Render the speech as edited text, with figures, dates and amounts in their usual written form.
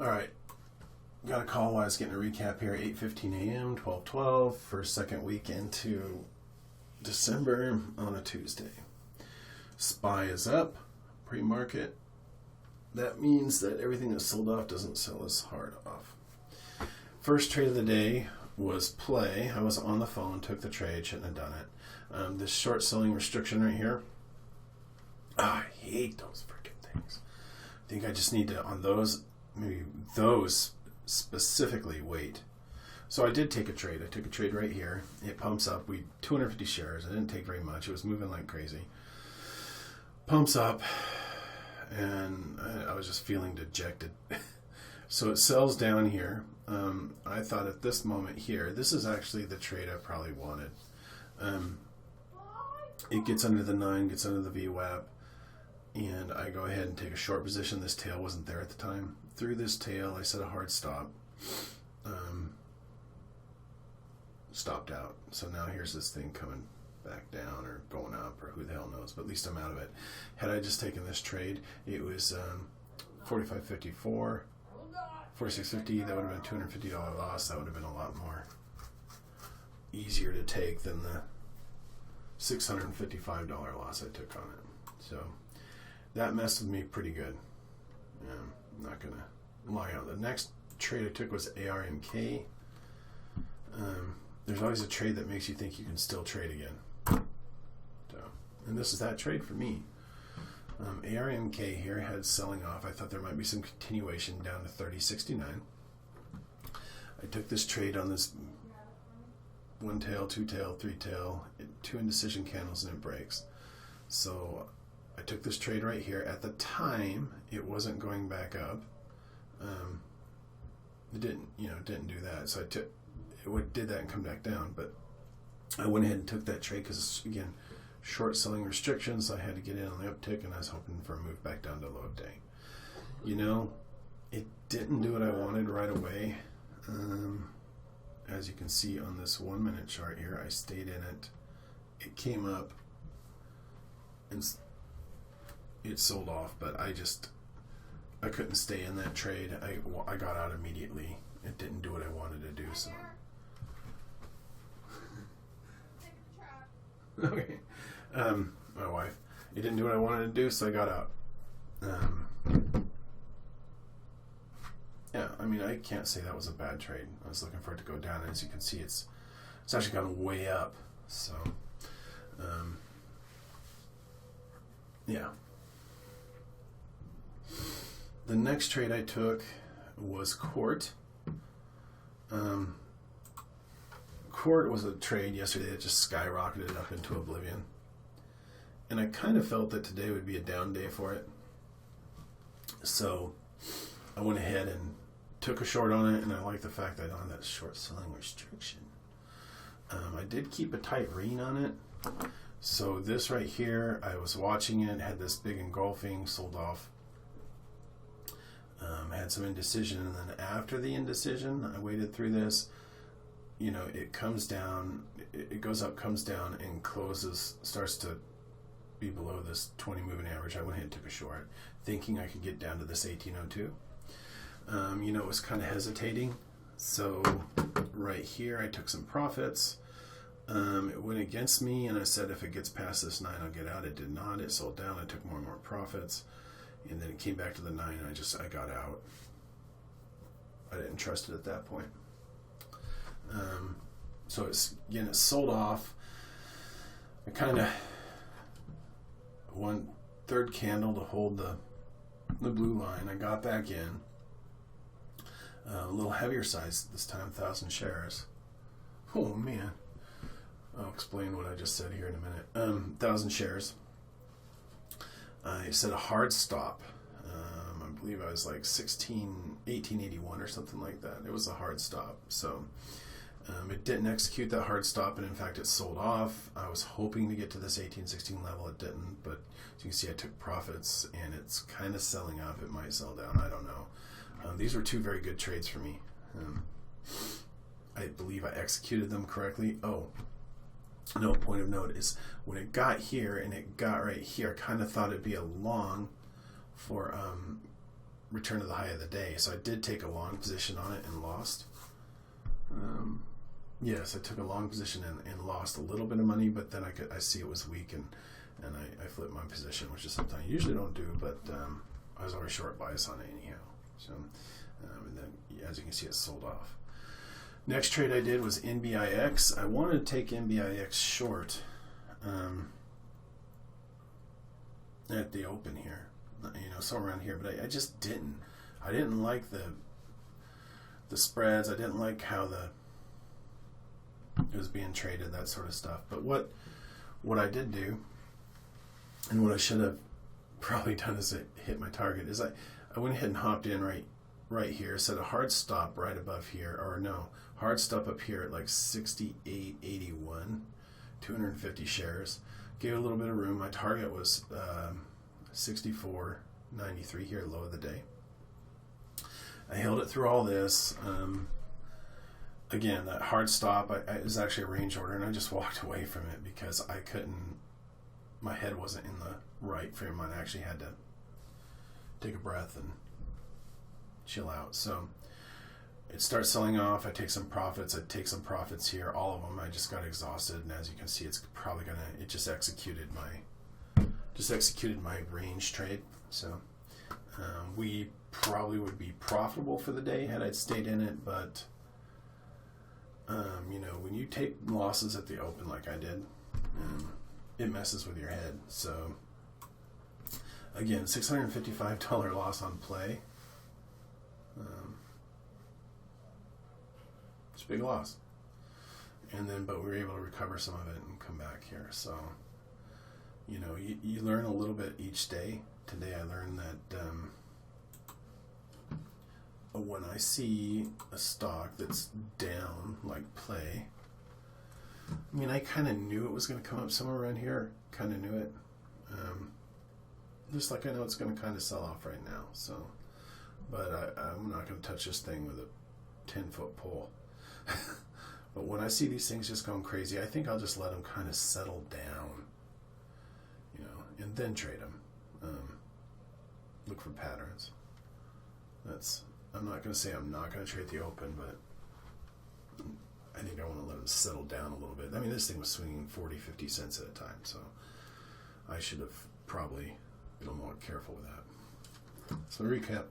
All right. Got a call while I was getting a recap here. 8:15 a.m. 12:12 for second week into December on a Tuesday. SPY is up. Pre-market. That means that everything that's sold off doesn't sell as hard off. First trade of the day was play. I was on the phone, took the trade, shouldn't have done it. This short selling restriction right here. I hate those freaking things. I think I just need to, on those, maybe those specifically, wait. So I did take a trade. I took a trade right here. It pumps up. 250 shares. I didn't take very much. It was moving like crazy. Pumps up. And I was just feeling dejected. So it sells down here. I thought at this moment here, this is actually the trade I probably wanted. It gets under the 9, gets under the VWAP, and I go ahead and take a short position. This tail wasn't there at the time. Through this tail, I set a hard stop. Stopped out. So now here's this thing coming back down or going up or who the hell knows, but at least I'm out of it. Had I just taken this trade, it was 45.54, 46.50. That would have been $250 loss. That would have been a lot more easier to take than the $655 loss I took on it. So that messed with me pretty good. I'm not gonna lie out. The next trade I took was ARMK. There's always a trade that makes you think you can still trade again. So, and this is that trade for me. ARMK here had selling off. I thought there might be some continuation down to 30.69. I took this trade on this one tail, two tail, three tail, 2 indecision candles, and it breaks. So I took this trade right here. At the time, it wasn't going back up. It didn't do that. So it did that and come back down. But I went ahead and took that trade because, again, short selling restrictions. I had to get in on the uptick, and I was hoping for a move back down to low of day. It didn't do what I wanted right away. As you can see on this 1 minute chart here, I stayed in it. It came up and it sold off, but I couldn't stay in that trade. I got out immediately. It didn't do what I wanted to do. So okay. My wife. It didn't do what I wanted to do, so I got out. Yeah, I mean, I can't say that was a bad trade. I was looking for it to go down, and as you can see, it's actually gone way up. So, yeah. The next trade I took was Court. Court was a trade yesterday that just skyrocketed up into oblivion. And I kind of felt that today would be a down day for it. So I went ahead and took a short on it, and I like the fact that I don't have that short selling restriction. I did keep a tight rein on it. So this right here, I was watching it, had this big engulfing, sold off. Had some indecision, and then after the indecision, I waited through this. It comes down, it goes up, comes down, and closes, starts to be below this 20 moving average. I went ahead and took a short, thinking I could get down to this 1802. It was kind of hesitating. So right here, I took some profits. It went against me, and I said if it gets past this 9, I'll get out. It did not. It sold down. I took more and more profits, and then it came back to the 9, and I got out. I didn't trust it at that point. So it sold off. I kind of one third candle to hold the blue line. I got back in. A little heavier size this time, 1,000 shares. Oh man. I'll explain what I just said here in a minute. 1,000 shares. I set a hard stop. I believe I was like 1881 or something like that. It was a hard stop. So it didn't execute that hard stop, and in fact it sold off. I was hoping to get to this 1816 level. It didn't, but as you can see, I took profits, and it's kind of selling off. It might sell down. I don't know. These were 2 very good trades for me. I believe I executed them correctly. Oh, no, point of note is when it got here and it got right here, I kind of thought it'd be a long for return to the high of the day. So I did take a long position on it and lost. Yes, I took a long position and lost a little bit of money, but then I see it was weak and I flipped my position, which is something I usually don't do, but I was always short bias on it anyhow. So, and then as you can see, it sold off. Next trade I did was NBIX. I wanted to take NBIX short at the open here, somewhere around here, but I just didn't. I didn't like the spreads. I didn't like how it was being traded, that sort of stuff. But what I did do, and what I should have probably done is it hit my target, is I went ahead and hopped in right here, set a hard stop right above here, or no, hard stop up here at like 68.81, 250 shares. Gave it a little bit of room. My target was 64.93 here, low of the day. I held it through all this. Again, that hard stop, it was actually a range order, and I just walked away from it because I couldn't, my head wasn't in the right frame of mind. I actually had to take a breath and chill out. So it starts selling off. I take some profits. I take some profits here. All of them. I just got exhausted, and as you can see, it's probably it just executed my range trade. So we probably would be profitable for the day had I stayed in it, but when you take losses at the open like I did, it messes with your head. So again, $655 loss on play. It's a big loss. But we were able to recover some of it and come back here. So, you learn a little bit each day. Today I learned that when I see a stock that's down, like play, I kind of knew it was going to come up somewhere around here. Kind of knew it. Just like I know it's going to kind of sell off right now. So, but I'm not going to touch this thing with a 10-foot pole. But when I see these things just going crazy, I think I'll just let them kind of settle down, and then trade them. Look for patterns. I'm not going to say I'm not going to trade the open, but I think I want to let them settle down a little bit. This thing was swinging 40, 50 cents at a time, so I should have probably been a little more careful with that. So recap.